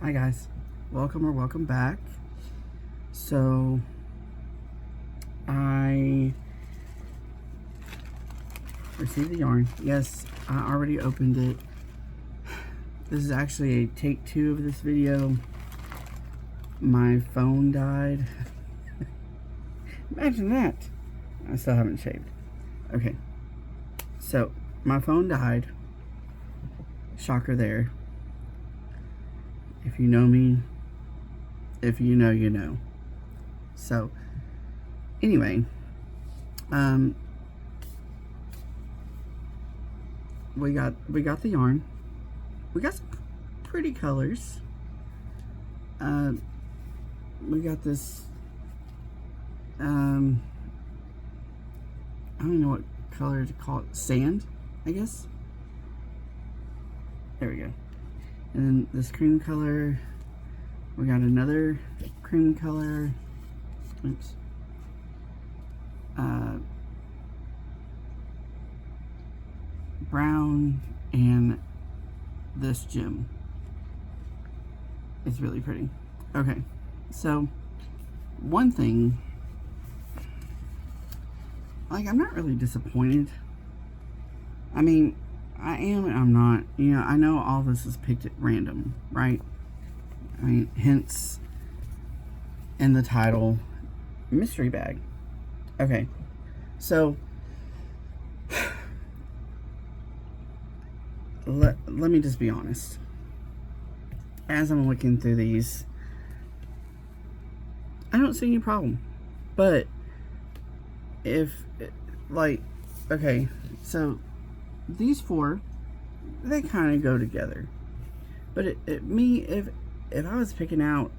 Hi guys, welcome or welcome back. So I received the yarn. Yes, I already opened it. This is actually a take 2 of this video. My phone died. Imagine that. I still haven't shaved. Okay, so my phone died. Shocker there. If you know me, if you know, you know. So, anyway, we got the yarn. We got some pretty colors. We got this. I don't know what color to call it. Sand, I guess. There we go. And then this cream color. We got another cream color. Oops. Brown, and this gem. It's really pretty. Okay, so one thing, like, I'm not really disappointed. I mean, I am and I'm not. You know, I know all this is picked at random, right? I mean, hence in the title, mystery bag. Okay, so let me just be honest. As I'm looking through these, I don't see any problem. But if, like, okay, so these four, they kind of go together. But if I was picking out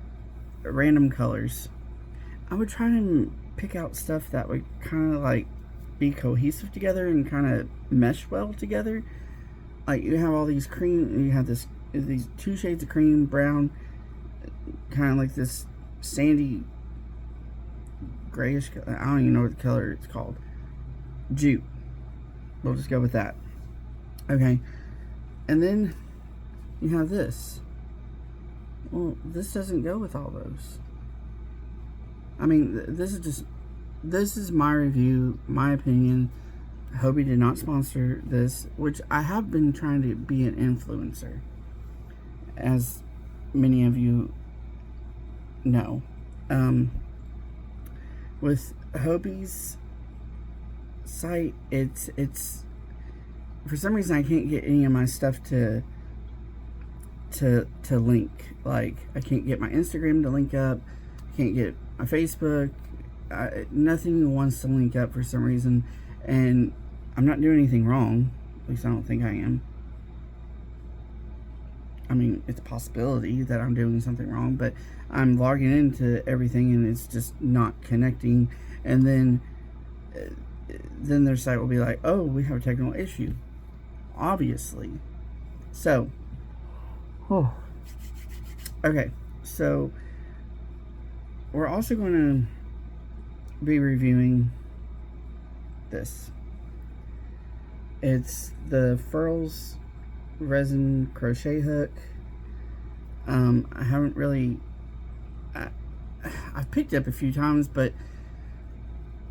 random colors, I would try to pick out stuff that would kind of like be cohesive together and kind of mesh well together. Like, you have all these cream, you have these two shades of cream, brown, kind of like this sandy grayish, I don't even know what the color it's called. Jute. We'll just go with that. Okay. And then you have this. Well, this doesn't go with all those. I mean, this is my review, my opinion. Hobbii did not sponsor this, which I have been trying to be an influencer, as many of you know. With Hobbii's site, it's for some reason I can't get any of my stuff to link. Like, I can't get my Instagram to link up, I can't get my Facebook. Nothing wants to link up for some reason, and I'm not doing anything wrong. At least I don't think I am. I mean, it's a possibility that I'm doing something wrong, but I'm logging into everything and it's just not connecting. And then their site will be like, oh, we have a technical issue. Obviously. So, okay, so we're also going to be reviewing this. It's the Furls resin crochet hook. I haven't really, I've picked it up a few times, but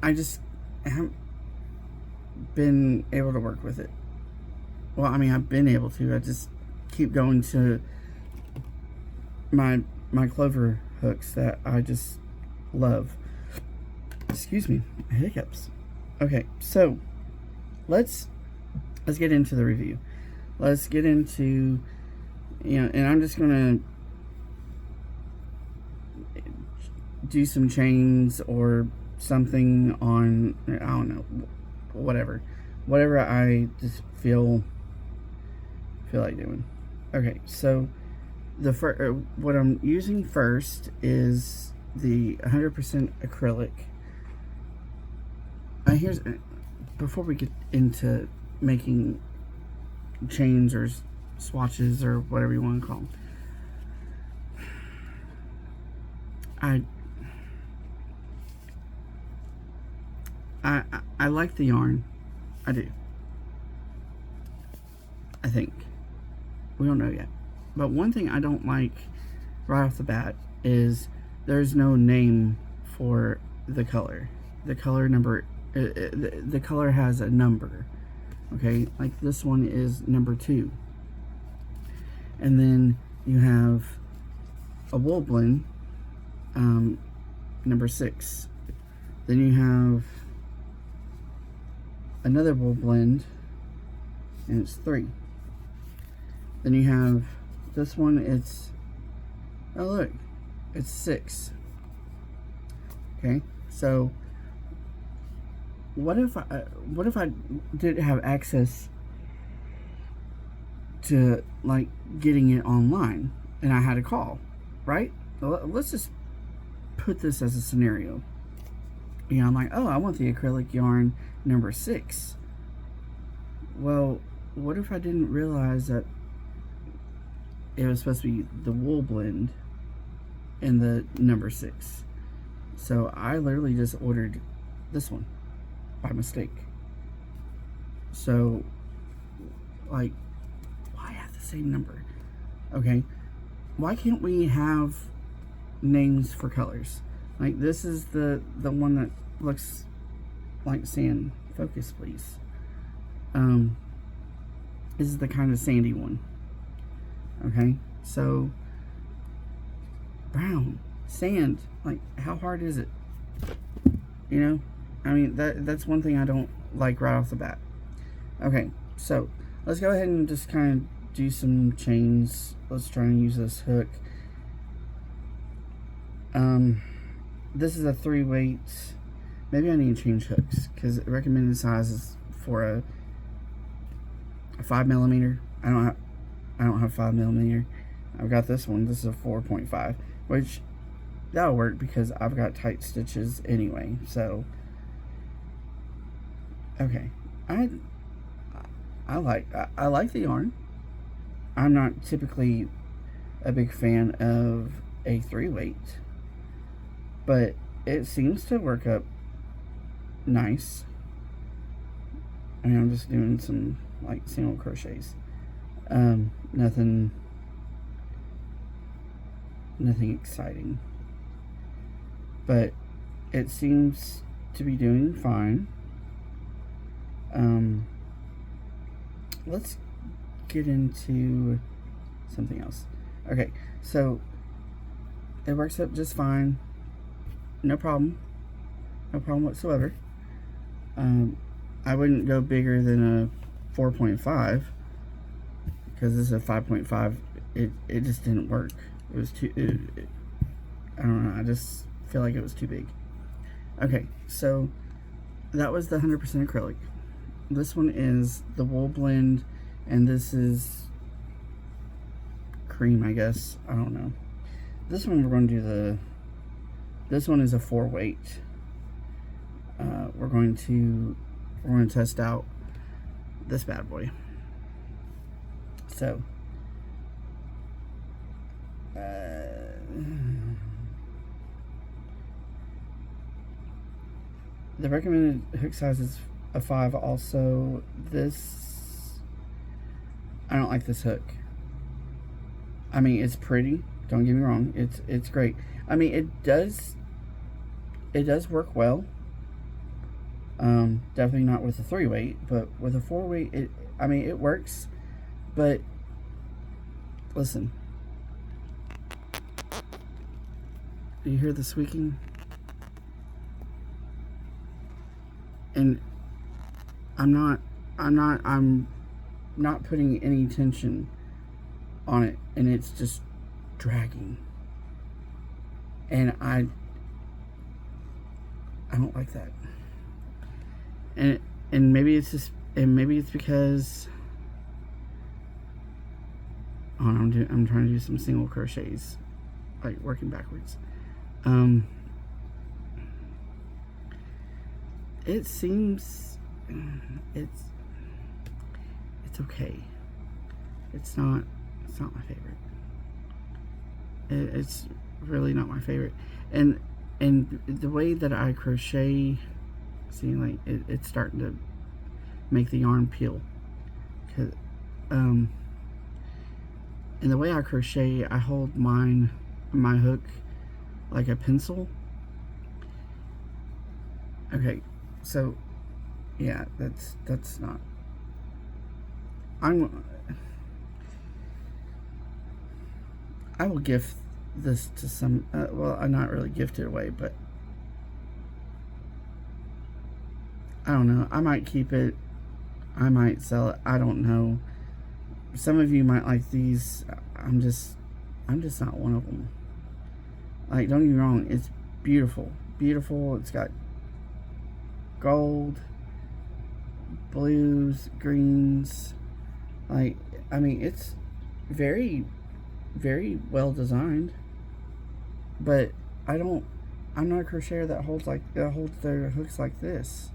I just haven't been able to work with it. Well, I mean, I've been able to. I just keep going to my clover hooks that I just love. Excuse me, hiccups. Okay, so let's get into the review. Let's get into, you know, and I'm just gonna do some chains or something on, I don't know, whatever I just feel like doing. Okay, so what I'm using first is the 100% acrylic. Here's, before we get into making chains or swatches or whatever you want to call them, I like the yarn. I do. I think. We don't know yet. But one thing I don't like right off the bat is there's no name for the color. The color number, the color has a number. Okay, like this one is number 2. And then you have a wool blend, number 6. Then you have another wool blend, and it's 3. Then you have this one, it's, oh look, it's 6. Okay, so what if I didn't have access to like getting it online and I had a call, right? Let's just put this as a scenario. You know, I'm like, oh, I want the acrylic yarn number 6. Well, what if I didn't realize that it was supposed to be the wool blend and the number 6? So I literally just ordered this one by mistake. So, like, why have the same number? Okay, why can't we have names for colors? Like, this is the one that looks like sand. Focus, please. This is the kind of sandy one. Okay, so brown, sand, like, how hard is it? You know, I mean, that's one thing I don't like right off the bat. Okay, so let's go ahead and just kind of do some chains. Let's try and use this hook. This is a 3-weight. Maybe I need to change hooks because recommended size is for a 5mm. I don't have 5mm. I've got this one. This is a 4.5, which that'll work because I've got tight stitches anyway. So okay, I like the yarn. I'm not typically a big fan of a 3-weight, but it seems to work up nice. I mean, I'm just doing some like single crochets. Nothing exciting, but it seems to be doing fine. Let's get into something else. Okay, so it works up just fine. No problem whatsoever. I wouldn't go bigger than a 4.5 because this is a 5.5. It just didn't work. It was too, I don't know, I just feel like it was too big. Okay, so that was the 100% acrylic. This one is the wool blend, and this is cream, I guess. I don't know. This one we're going to do this one is a 4-weight. We're going to test out this bad boy. So the recommended hook size is a 5. Also, this, I don't like this hook. I mean, it's pretty, don't get me wrong, it's great. I mean, it does work well. Definitely not with a 3-weight, but with a 4-weight, I mean, it works. But listen, do you hear the squeaking? And I'm not putting any tension on it, and it's just dragging. And I don't like that. And maybe it's just, and maybe it's because, oh, I'm trying to do some single crochets, like working backwards. It seems it's okay. It's not my favorite. It's really not my favorite. And the way that I crochet, see, like it's starting to make the yarn peel. And the way I crochet, I hold mine my hook like a pencil. Okay, so yeah, that's not. I will gift this to some. Well, I'm not really gift it away, but I don't know. I might keep it. I might sell it. I don't know. Some of you might like these. I'm just not one of them. Like, don't get me wrong. It's beautiful, beautiful. It's got gold, blues, greens. Like, I mean, it's very, very well designed. But I'm not a crocheter that holds their hooks like this.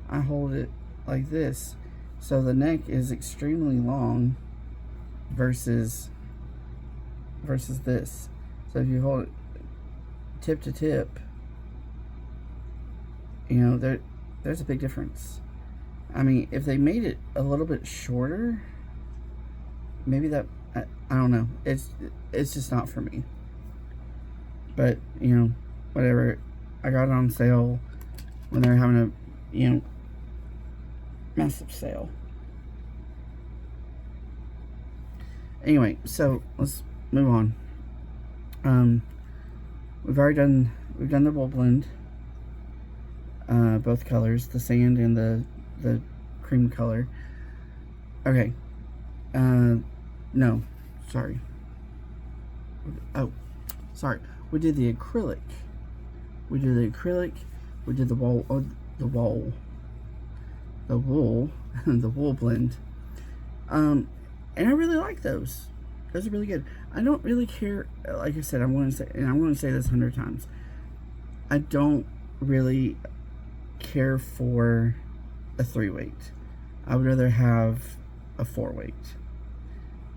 I hold it like this, so the neck is extremely long versus this. So if you hold it tip to tip, you know, there's a big difference. I mean, if they made it a little bit shorter, maybe that, I don't know. It's just not for me. But, you know, whatever. I got it on sale when they were having a, you know, massive sale. Anyway, so let's move on. We've done the wool blend, both colors, the sand and the cream color. Okay, no, sorry. Oh, sorry. We did the acrylic. We did the wool, the wool, the wool blend. And I really like those. Those are really good. I don't really care. Like I said, I'm going to say this 100 times. I don't really care for a 3-weight. I would rather have a 4-weight.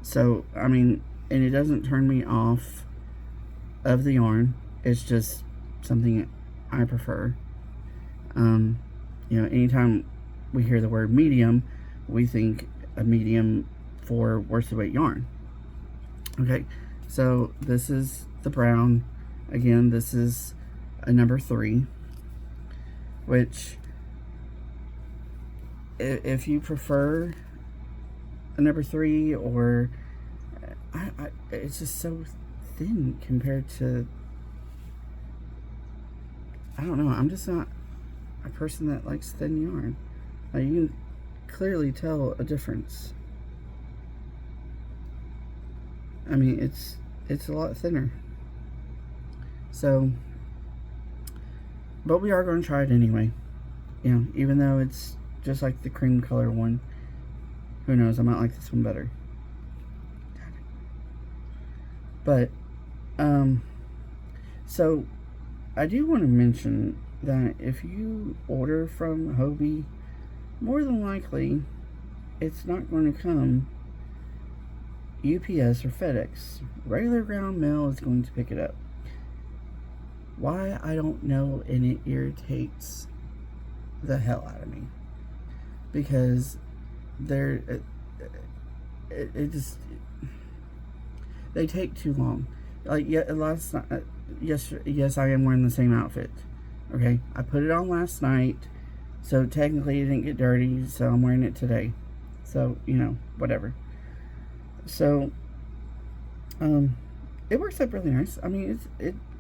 So, I mean, and it doesn't turn me off of the yarn. It's just something I prefer. You know, anytime we hear the word medium, we think a medium for worsted weight yarn. Okay, so this is the brown. Again, this is a number 3, which if you prefer a number 3, or it's just so thin compared to, I don't know, I'm just not a person that likes thin yarn. Like, you can clearly tell a difference. I mean, it's a lot thinner. So, but we are going to try it anyway. You know, even though it's just like the cream color one. Who knows, I might like this one better. But, so, I do want to mention that if you order from Hobbii, more than likely, it's not going to come UPS or FedEx. Regular ground mail is going to pick it up. Why, I don't know, and it irritates the hell out of me. Because it just, they take too long. Like, yeah, last night, yes, I am wearing the same outfit. Okay, I put it on last night, so technically it didn't get dirty, so I'm wearing it today. So, you know, whatever. So, it works out really nice. I mean,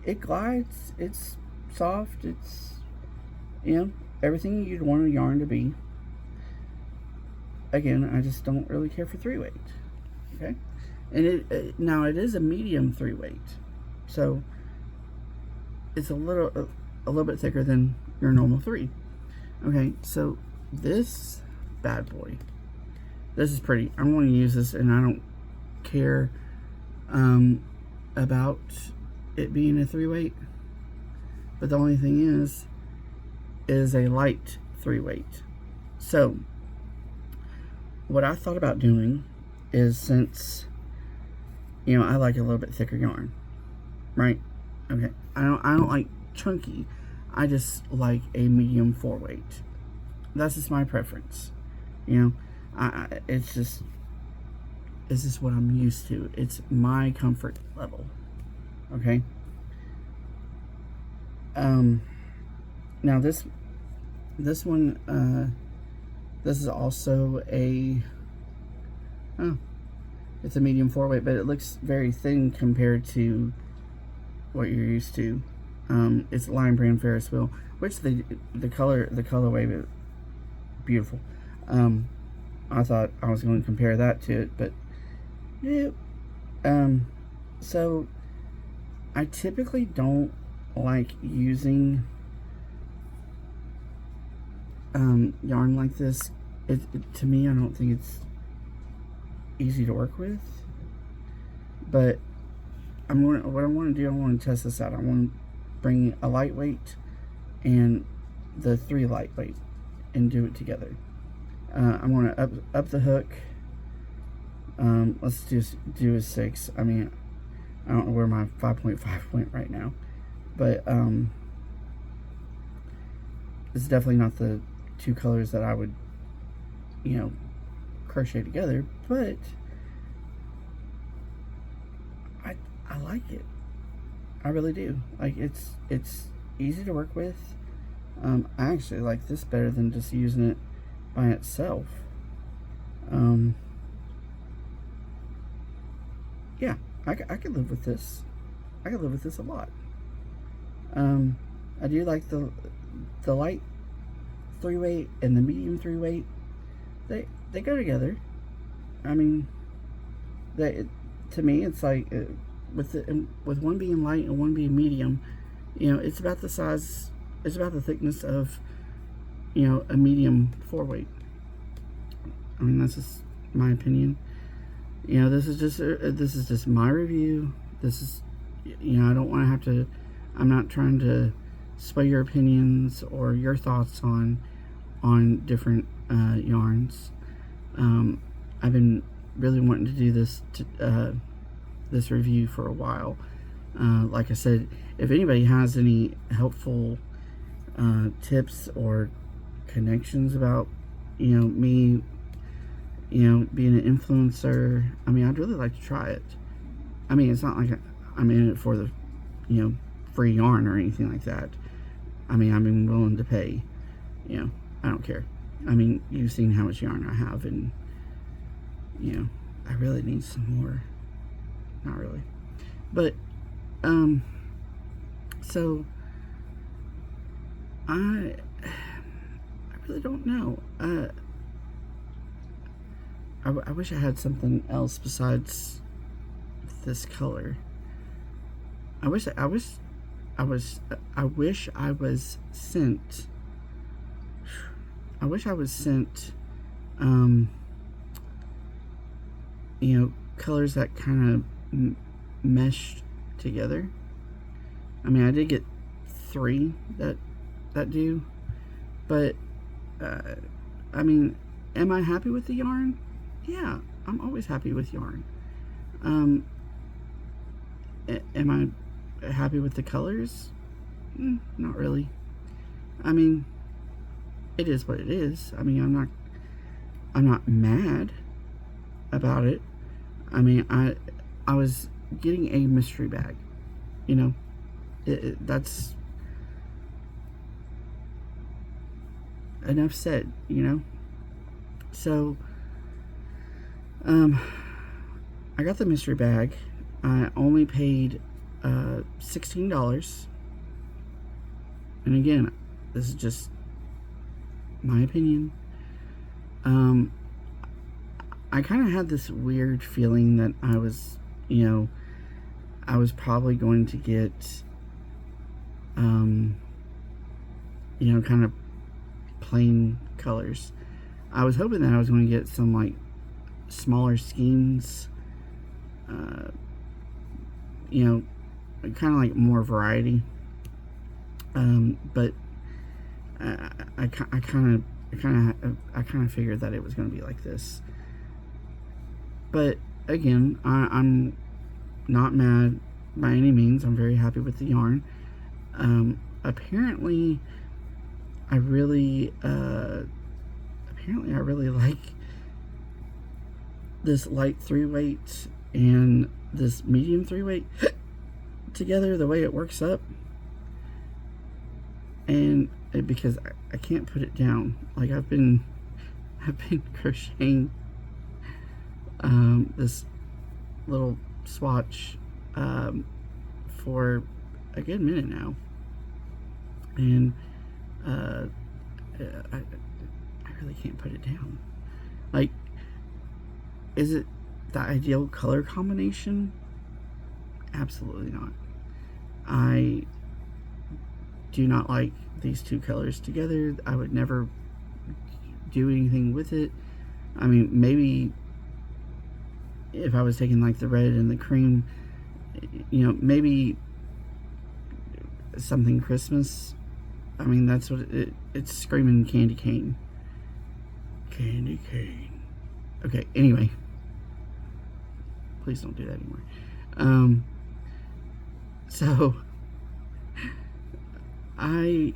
it glides, it's soft, it's, you know, everything you'd want a yarn to be. Again, I just don't really care for 3-weight. Okay, and now it is a medium 3-weight, so it's a little bit thicker than your normal 3. Okay, so this bad boy, this is pretty. I'm going to use this, and I don't care about it being a 3-weight, but the only thing is a light 3-weight. So what I thought about doing is, since, you know, I like a little bit thicker yarn, right? Okay, I don't like chunky. I just like a medium 4-weight. That's just my preference. You know, it's just what I'm used to. It's my comfort level. Okay. Now this one, this is also a, oh, it's a medium 4-weight, but it looks very thin compared to what you're used to. It's Lion Brand Ferris wheel, which the colorway, beautiful. I thought I was going to compare that to it, but yeah. So I typically don't like using yarn like this. To me, I don't think it's easy to work with. But what I want to do, I want to test this out. I want to bring a lightweight and the 3 lightweight and do it together. I'm going to up the hook. Let's just do a 6. I mean, I don't know where my 5.5 went right now, but it's definitely not the 2 colors that I would, crochet together, but I like it. I really do. Like, it's easy to work with. I actually like this better than just using it by itself. Yeah, I could live with this. I could live with this a lot. I do like the light 3-weight and the medium 3-weight. They go together. I mean, to me, it's like with one being light and one being medium, it's about the size, it's about the thickness of, a medium 4-weight. I mean, that's just my opinion. This is just my review. This is, I don't want to have to. I'm not trying to sway your opinions or your thoughts on different yarns. I've been really wanting to do this review for a while. Like I said, if anybody has any helpful tips or connections about me being an influencer, I mean, I'd really like to try it. I mean, it's not like I'm in it for the free yarn or anything like that. I mean, I'm willing to pay. I don't care. I mean, you've seen how much yarn I have, and I really need some more. Not really, but so I really don't know. I wish I had something else besides this color. I wish I was sent. I wish I was sent, colors that kind of meshed together. I mean, I did get 3 that do, but I mean, am I happy with the yarn? Yeah, I'm always happy with yarn. Am I happy with the colors? Not really. I mean, it is what it is. I mean, I'm not mad about it. I mean, I was getting a mystery bag. That's enough said. So I got the mystery bag. I only paid $16. And again, this is just my opinion. I kind of had this weird feeling that I was probably going to get kind of plain colors. I was hoping that I was going to get some like smaller skeins, kind of like more variety. But I kind of figured that it was going to be like this. But again, I'm not mad by any means. I'm very happy with the yarn. Apparently I really like this light 3-weight and this medium 3-weight together the way it works up, and because I can't put it down. Like I've been crocheting this little swatch for a good minute now, and I really can't put it down. Like, is it the ideal color combination? Absolutely not. I do not like these two colors together. I would never do anything with it. I mean, maybe if I was taking like the red and the cream, you know, maybe something Christmas. I mean, that's what it's screaming candy cane. Candy cane. Okay, anyway. Please don't do that anymore. So I'm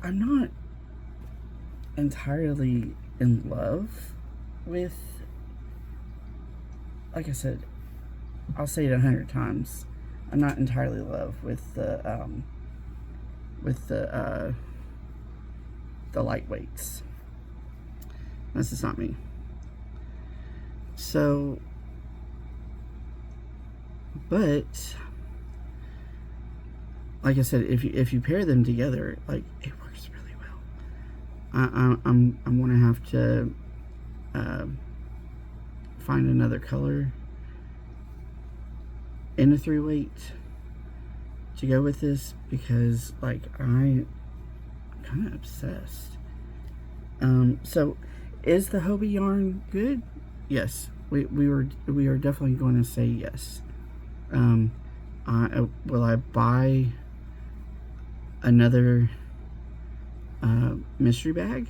not entirely in love with, like I said, I'll say it 100 times. I'm not entirely in love with the lightweights. That's just not me. So, but like I said, if you pair them together, like, it works really well. I'm gonna have to find another color in a 3-weight to go with this, because like I'm kind of obsessed. So is the Hobbii yarn good? Yes, we are definitely going to say yes. Will I buy another mystery bag?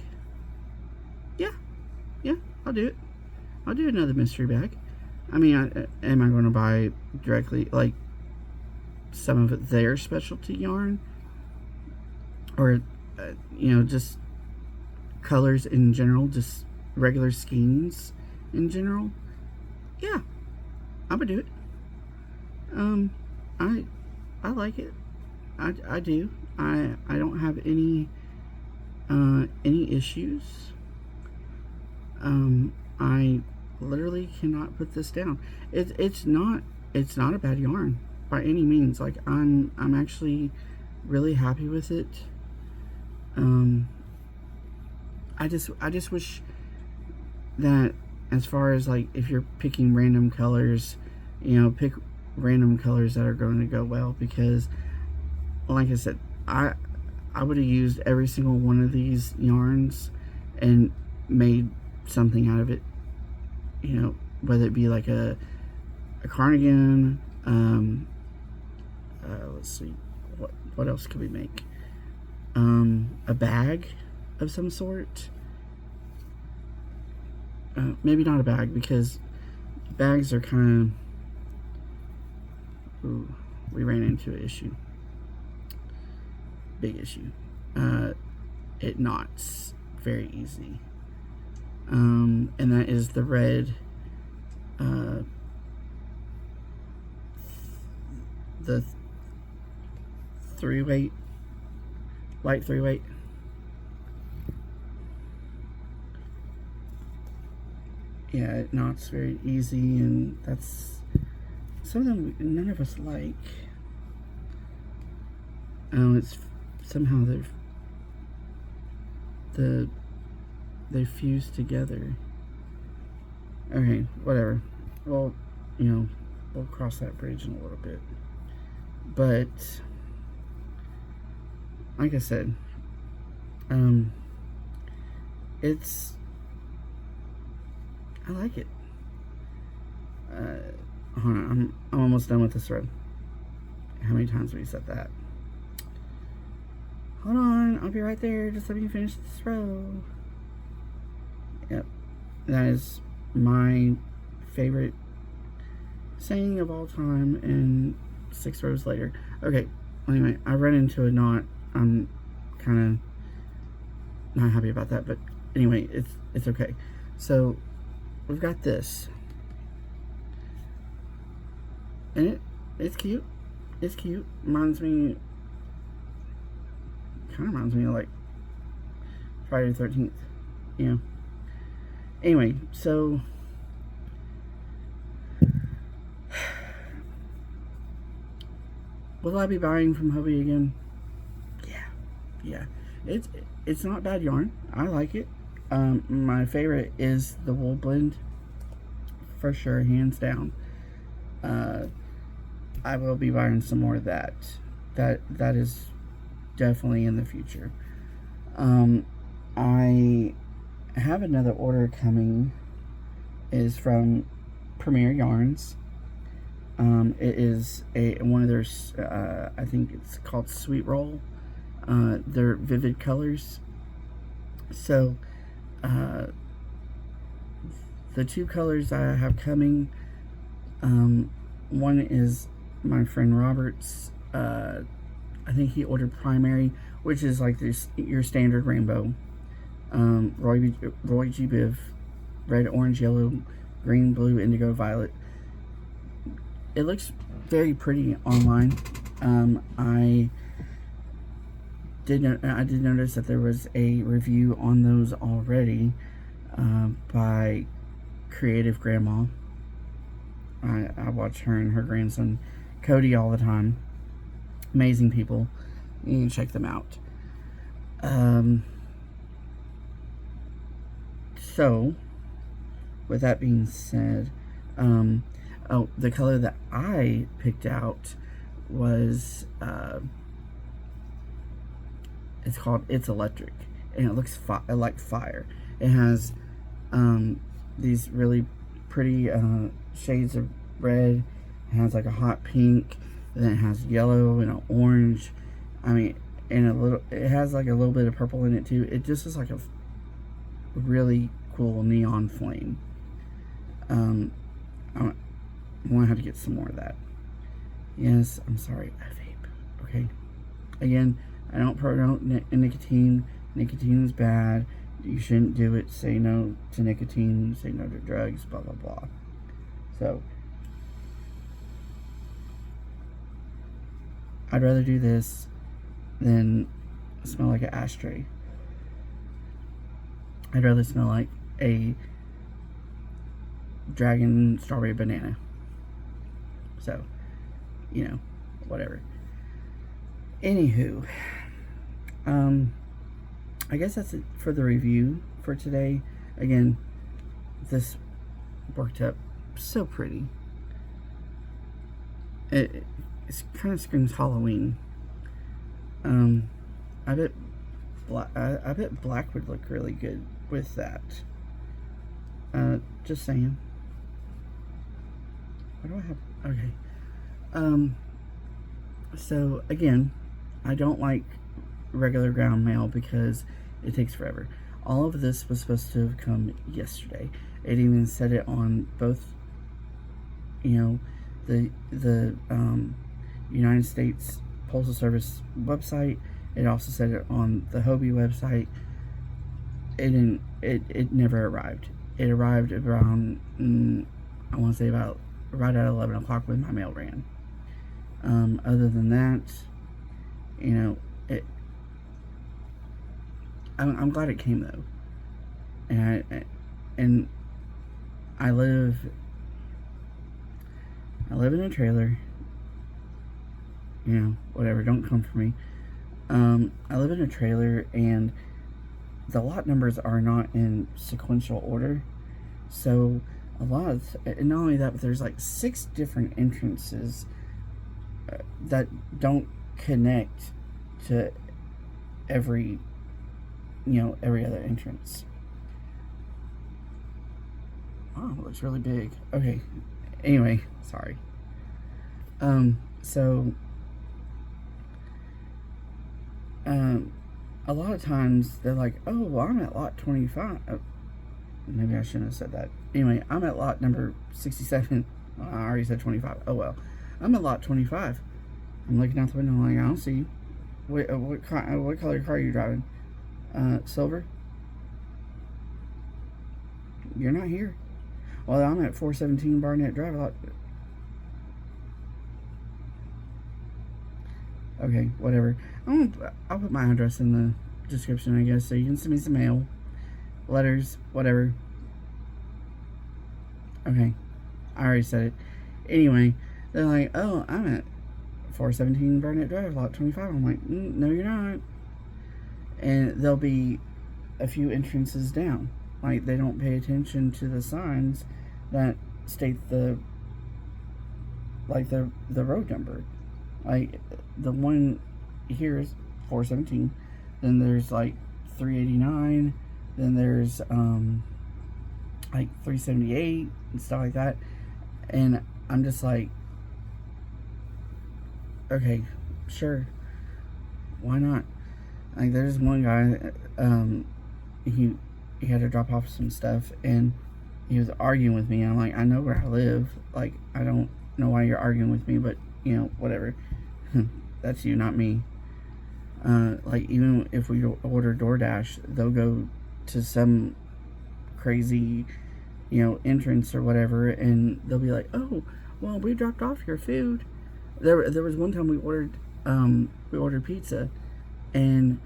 Yeah, I'll do it. I'll do another mystery bag. I mean, am I going to buy directly, like, some of it their specialty yarn, or you know, just colors in general, just regular skeins in general? Yeah, I'm gonna do it. I like it. I do. I don't have any issues. I literally cannot put this down. It's not a bad yarn by any means. Like, I'm actually really happy with it. I just wish that, as far as like, if you're picking random colors, you know, pick random colors that are going to go well, because like I said, I would have used every single one of these yarns and made something out of it, you know, whether it be like a cardigan. Let's see, what else could we make? A bag of some sort. Maybe not a bag, because bags are kind of, ooh, we ran into an issue. Big issue. It knots very easy. And that is the red, the 3-weight, light 3-weight. Yeah, it knots very easy, and that's something none of us like. It's somehow they fuse together. Okay, whatever. Well, you know, we'll cross that bridge in a little bit. But like I said, I like it. Hold on, I'm almost done with this thread. How many times have we said that? Hold on, I'll be right there. Just let me finish this row. Yep, that is my favorite saying of all time, and 6 rows later. Okay, anyway, I ran into a knot. I'm kind of not happy about that, but anyway, it's okay. So we've got this, and It's cute. It's cute. Reminds me, kind of reminds me of like Friday the 13th. You know. Anyway, so will I be buying from Hobbii again? Yeah. It's not bad yarn. I like it. My favorite is the wool blend, for sure, hands down. I will be buying some more of that. That is definitely in the future. I have another order coming. Is from Premier Yarns. It is one of their, I think it's called Sweet Roll. They're vivid colors. So, the two colors I have coming, one is my friend Robert's. I think he ordered Primary, which is like this your standard rainbow. Roy G. Biv, red, orange, yellow, green, blue, indigo, violet. It looks very pretty online. I did notice that there was a review on those already by Creative Grandma. I watch her and her grandson Cody all the time. Amazing people. You can check them out. So, with that being said, the color that I picked out was, it's called It's Electric, and it looks like fire. It has these really pretty shades of red. It has like a hot pink, and then it has yellow and an orange. I mean, and it has like a little bit of purple in it too. It just is like a really cool neon flame. I'm gonna have to get some more of that. Yes, I'm sorry, I vape. Okay. Again, I don't promote nicotine. Nicotine is bad. You shouldn't do it. Say no to nicotine. Say no to drugs. Blah blah blah. So, I'd rather do this than smell like an ashtray. I'd rather smell like a dragon strawberry banana. So, whatever. Anywho, I guess that's it for the review for today. Again, this worked up so pretty. It kind of screams Halloween. I bet black would look really good with that. Just saying. What do I have? Okay. So again, I don't like regular ground mail because it takes forever. All of this was supposed to have come yesterday. It even said it on both, the United States Postal Service website. It also said it on the Hobbii website. It never arrived. It arrived around, I want to say about right at 11 o'clock when my mail ran. Other than that, I'm glad it came though. And I live in a trailer. Whatever, don't come for me. I live in a trailer and the lot numbers are not in sequential order. So and not only that, but there's like 6 different entrances that don't connect to every other entrance. Oh, it looks really big. Okay. Anyway, sorry. So, a lot of times they're like, oh, well, I'm at lot 25. Oh, maybe I shouldn't have said that. Anyway, I'm at lot number 67. I already said 25. Oh, well. I'm at lot 25. I'm looking out the window like, I don't see you. What color car are you driving? Silver? You're not here. Well, I'm at 417 Barnett Drive. Okay, whatever. I'll put my address in the description, I guess, so you can send me some mail, letters, whatever. Okay, I already said it. Anyway, they're like, oh, I'm at 417 Burnett Drive, lot 25. I'm like, no, you're not. And there'll be a few entrances down. Like, they don't pay attention to the signs that state the road number. Like, the one here is 417. Then there's like 389. Then there's like 378 and stuff like that. And I'm just like, okay, sure, why not? Like, there's one guy, he had to drop off some stuff, and he was arguing with me. I'm like, I know where I live. Like, I don't know why you're arguing with me, but, you know, whatever. That's you, not me. Like, even if we order DoorDash, they'll go to some crazy, you know, entrance or whatever, and they'll be like, oh, well, we dropped off your food. There was one time we ordered pizza, and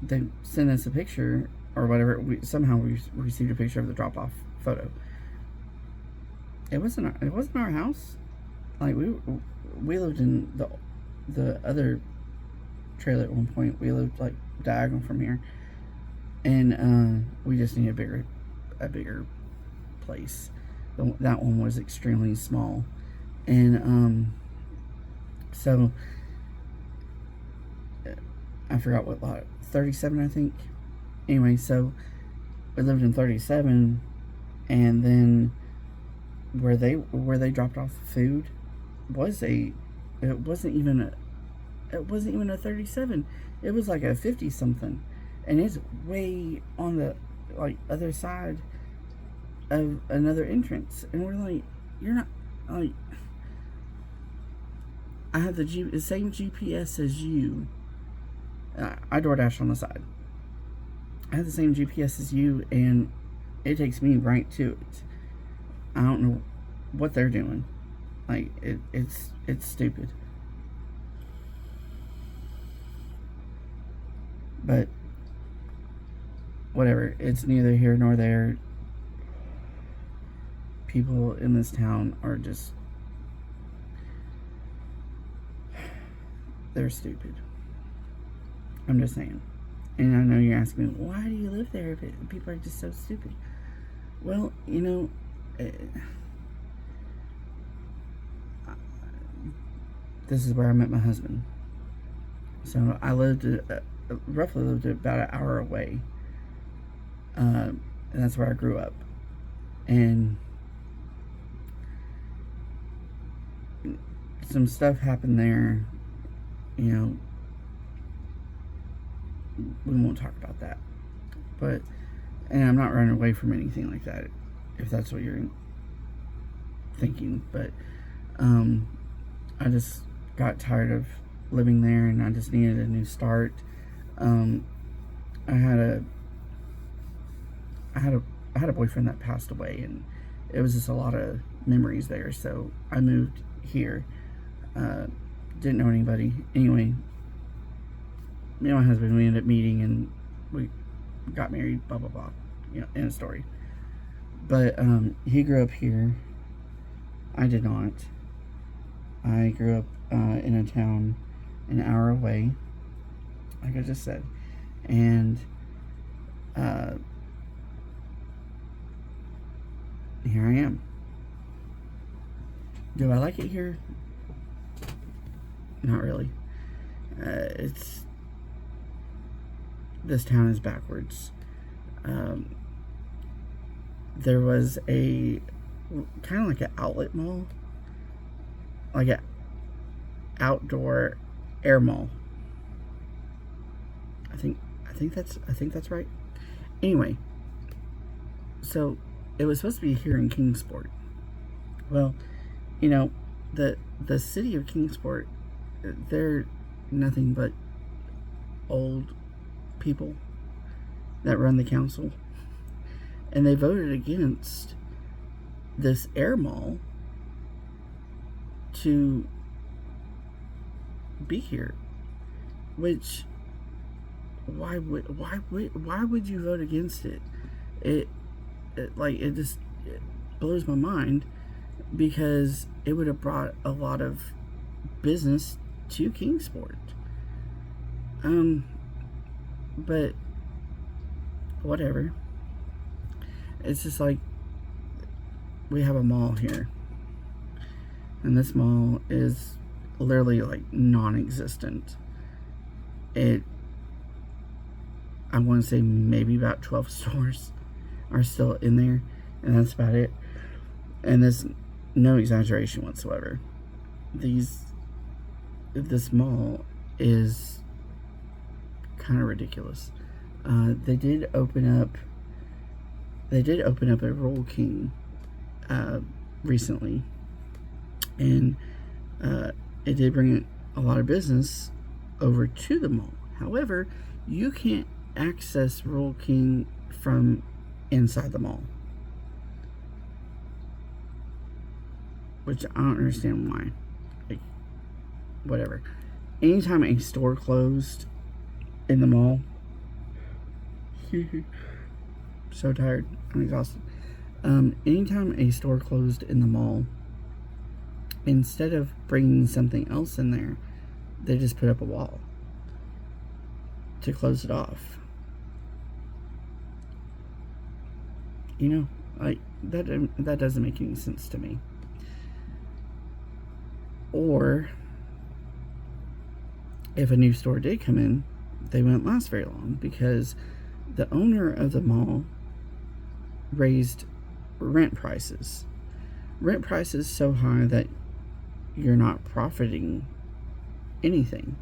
they sent us a picture or whatever. Somehow we received a picture of the drop-off photo. It wasn't our house. Like, we lived in the other trailer at one point. We lived like diagonal from here, and we just need a bigger place. That one was extremely small, and so I forgot what lot, 37, I think. Anyway, so we lived in 37, and then where they dropped off the food it wasn't even a 37. It was like a 50 something, and it's way on the like other side of another entrance. And we're like, you're not, like, I have the same GPS as you. I DoorDash on the side. I have the same GPS as you, and it takes me right to it. I don't know what they're doing. Like, it's stupid. But whatever, it's neither here nor there. People in this town are just, they're stupid. I'm just saying. And I know you're asking me, why do you live there if people are just so stupid? Well, you know, this is where I met my husband. So I roughly lived about an hour away. And that's where I grew up. And some stuff happened there, you know. We won't talk about that. But, and I'm not running away from anything like that, if that's what you're thinking. But I just got tired of living there, and I just needed a new start. I had a boyfriend that passed away, and it was just a lot of memories there. So I moved here. Didn't know anybody. Anyway, me and my husband, we ended up meeting, and we got married, blah blah blah, you know, end of story. But he grew up here. I did not. I grew up in a town an hour away, like I just said, and here I am. Do I like it here? Not really. This town is backwards. There was a kind of like an outlet mall, like an outdoor air mall. I think that's right. Anyway, so it was supposed to be here in Kingsport. Well, you know, the city of Kingsport, they're nothing but old people that run the council, and they voted against this air mall to be here. Which, why would you vote against it? It just blows my mind, because it would have brought a lot of business to Kingsport. But whatever. It's just like, we have a mall here, and this mall is literally like non-existent. I want to say maybe about 12 stores are still in there, and that's about it. And this, no exaggeration whatsoever. This mall is kind of ridiculous. They did open up a Rural King recently, and it did bring a lot of business over to the mall. However, you can't access Rural King from inside the mall, which I don't understand why. Like, whatever. Anytime a store closed in the mall, so tired, I'm exhausted. Anytime a store closed in the mall, instead of bringing something else in there, they just put up a wall to close it off. You know, like, that doesn't make any sense to me. Or, if a new store did come in, they wouldn't last very long, because the owner of the mall raised rent prices. Rent prices so high that you're not profiting anything.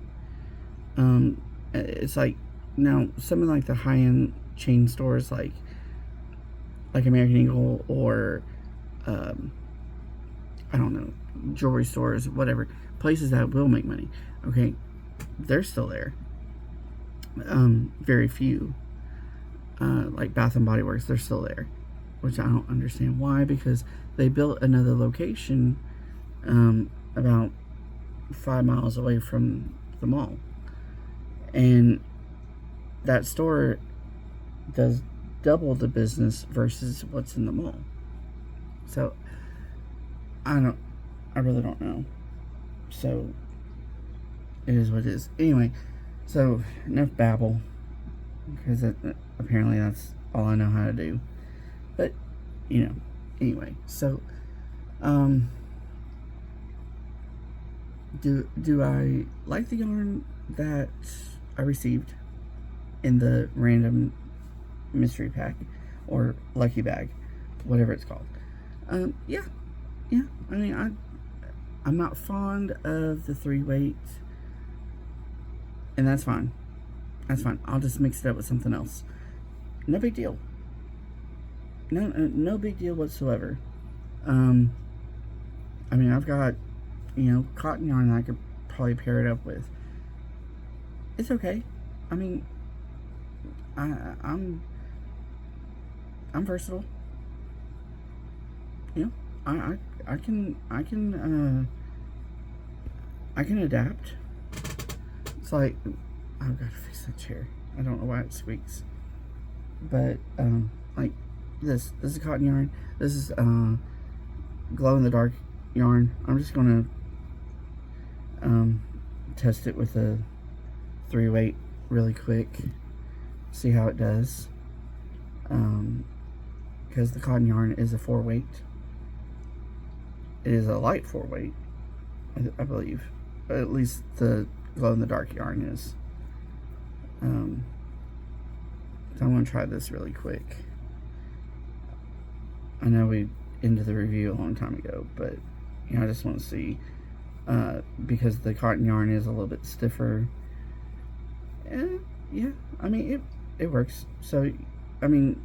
It's like, now some of like the high-end chain stores like American Eagle, or I don't know, jewelry stores, whatever, places that will make money, okay, they're still there. Very few, like Bath and Body Works, they're still there, which I don't understand why, because they built another location about 5 miles away from the mall, and that store does double the business versus what's in the mall. So I really don't know. So it is what it is. Anyway, so enough babble, because apparently that's all I know how to do. But you know, anyway, so do I like the yarn that I received in the random mystery pack or lucky bag, whatever it's called? Yeah. I mean, I'm not fond of the 3-weight, and that's fine. That's fine. I'll just mix it up with something else. No big deal. No big deal whatsoever. I mean, I've got, cotton yarn that I could probably pair it up with. It's okay. I mean, I'm versatile. I can adapt. It's like, I've got to fix that chair. I don't know why it squeaks. But like this is cotton yarn. This is glow in the dark yarn. I'm just gonna test it with a 3-weight really quick, see how it does, because the cotton yarn is a 4-weight. It is a light 4-weight, I believe, but at least the glow in the dark yarn is. So I'm going to try this really quick. I know we ended the review a long time ago, but I just want to see, because the cotton yarn is a little bit stiffer. Yeah, I mean, it works. So, I mean,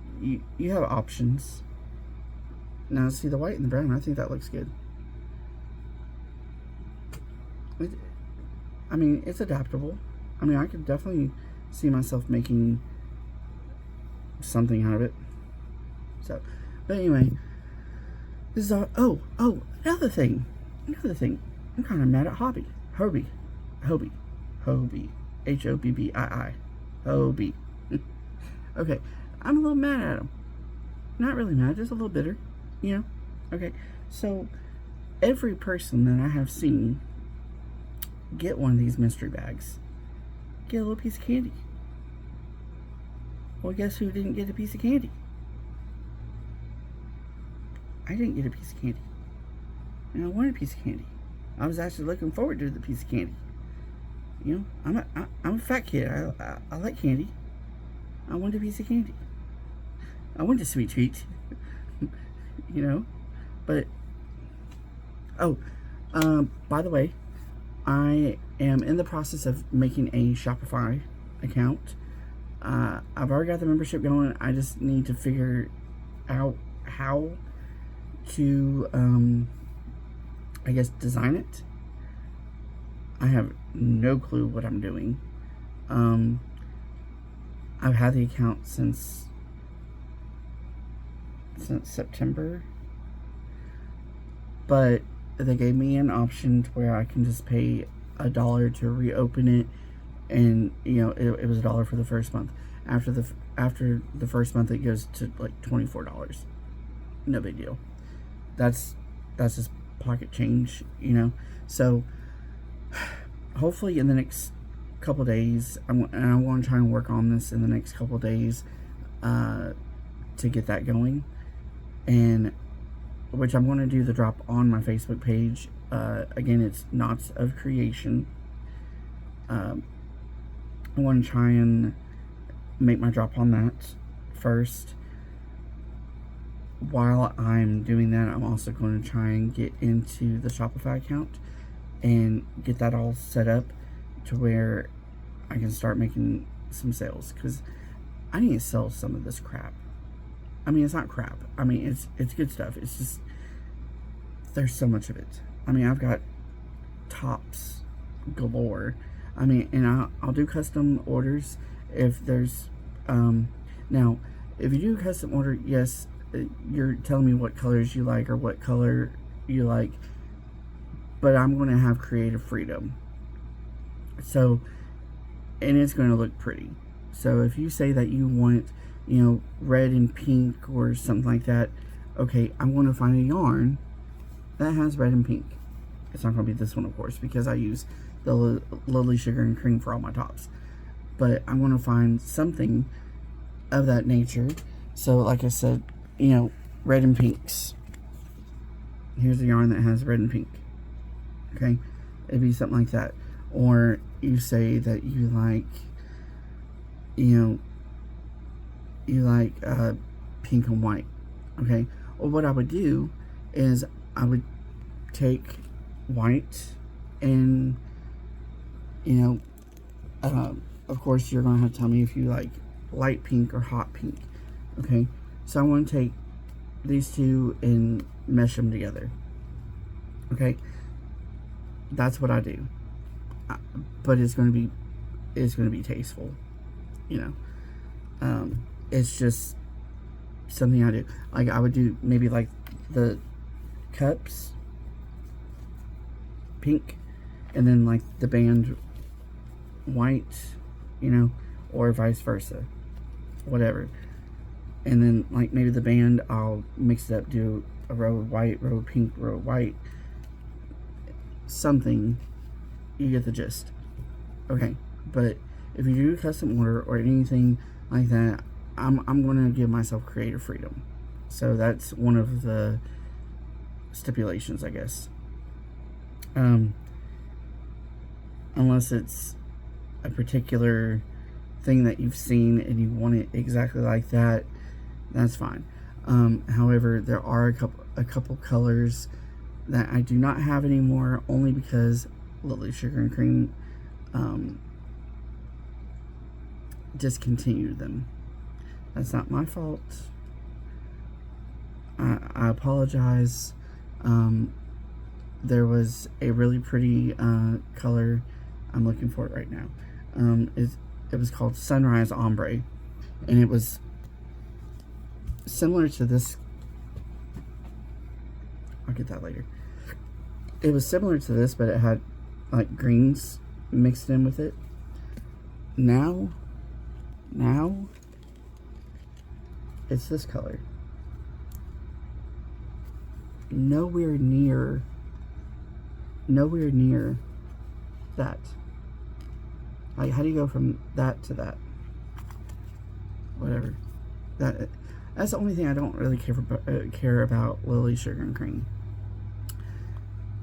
you have options. Now, see the white and the brown, I think that looks good. I mean, it's adaptable. I mean, I could definitely see myself making something out of it. So, but anyway, this is all. Oh, another thing. I'm kind of mad at Hobby. Hobbii. Hobbii. Hobbii. Hobbii. Okay, I'm a little mad at him. Not really mad, just a little bitter, you know? Okay, so every person that I have seen get one of these mystery bags get a little piece of candy. Well, guess who didn't get a piece of candy? I didn't get a piece of candy. And I wanted a piece of candy. I was actually looking forward to the piece of candy. You know, I'm a fat kid. I like candy. I wanted a piece of candy. I wanted a sweet treat. You know, but by the way, I am in the process of making a Shopify account. I've already got the membership going. I just need to figure out how to, I guess, design it. I have no clue what I'm doing. I've had the account since September, but they gave me an option to where I can just pay $1 to reopen it, and you know it was $1 for the first month. After the first month, it goes to like $24. No big deal. That's just pocket change, you know. So hopefully in the next couple days, I want to try and work on this in the next couple days to get that going, and which I'm going to do the drop on my Facebook page. Again, it's Knots of Creation. I want to try and make my drop on that first. While I'm doing that, I'm also going to try and get into the Shopify account and get that all set up to where I can start making some sales, because I need to sell some of this crap. I mean, it's not crap. I mean, it's good stuff. It's just there's so much of it. I mean, I've got tops galore. I mean, and I'll do custom orders if there's now if you do a custom order, yes, you're telling me what colors you like or what color you like, but I'm going to have creative freedom. So, and it's going to look pretty. So if you say that you want, you know, red and pink or something like that, okay, I'm going to find a yarn that has red and pink. It's not going to be this one, of course, because I use the Lovely Sugar and Cream for all my tops. But I'm going to find something of that nature. So, like I said, you know, red and pinks. Here's a yarn that has red and pink. Okay? It'd be something like that. Or you say that you like, you like pink and white. Okay? Well, what I would do is I would take white and, of course you're going to have to tell me if you like light pink or hot pink. Okay? So I want to take these two and mesh them together. Okay? That's what I do. But it's going to be tasteful. It's just something I do. Like I would do maybe like the cups pink and then like the band white, or vice versa, whatever. And then like maybe the band, I'll mix it up, do a row of white, row of pink, row of white, something. You get the gist. Okay, but if you do a custom order or anything like that, I'm going to give myself creative freedom. So that's one of the stipulations, I guess. Unless it's a particular thing that you've seen and you want it exactly like that, that's fine. However, there are a couple colors that I do not have anymore, only because Lovely Sugar and Cream discontinued them. That's not my fault. I apologize. There was a really pretty color. I'm looking for it right now. It was called Sunrise Ombre, and it was similar to this. I'll get that later. It was similar to this, but it had like greens mixed in with it. Now it's this color. Nowhere near that. Like, how do you go from that to that? Whatever. That's the only thing I don't really care about Lily Sugar and Cream.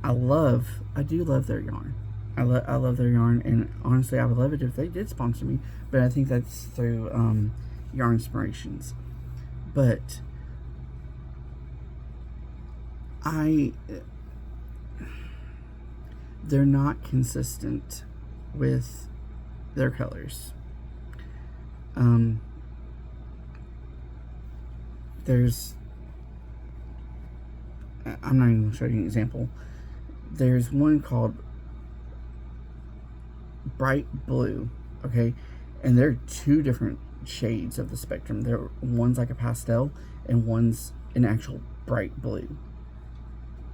I do love their yarn. I love their yarn, and honestly, I would love it if they did sponsor me. But I think that's through Yarn Inspirations. But they're not consistent with their colors. I'm not even going to show you an example. There's one called Bright Blue, okay? And they're two different shades of the spectrum. One's like a pastel and one's an actual bright blue.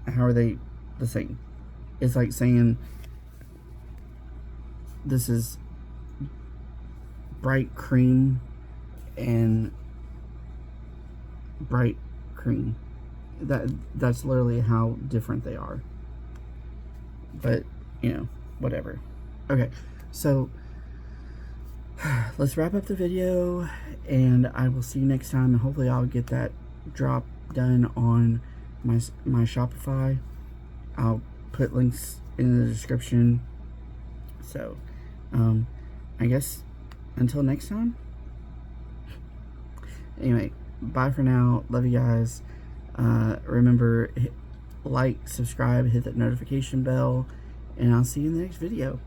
How are they the same? It's like saying this is bright cream and bright cream. That's literally how different they are. But, you know, whatever. Okay, so let's wrap up the video, and I will see you next time, and hopefully I'll get that drop done on my Shopify. I'll put links in the description. So, I guess until next time. Anyway, bye for now. Love you guys. Remember, like, subscribe, hit that notification bell, and I'll see you in the next video.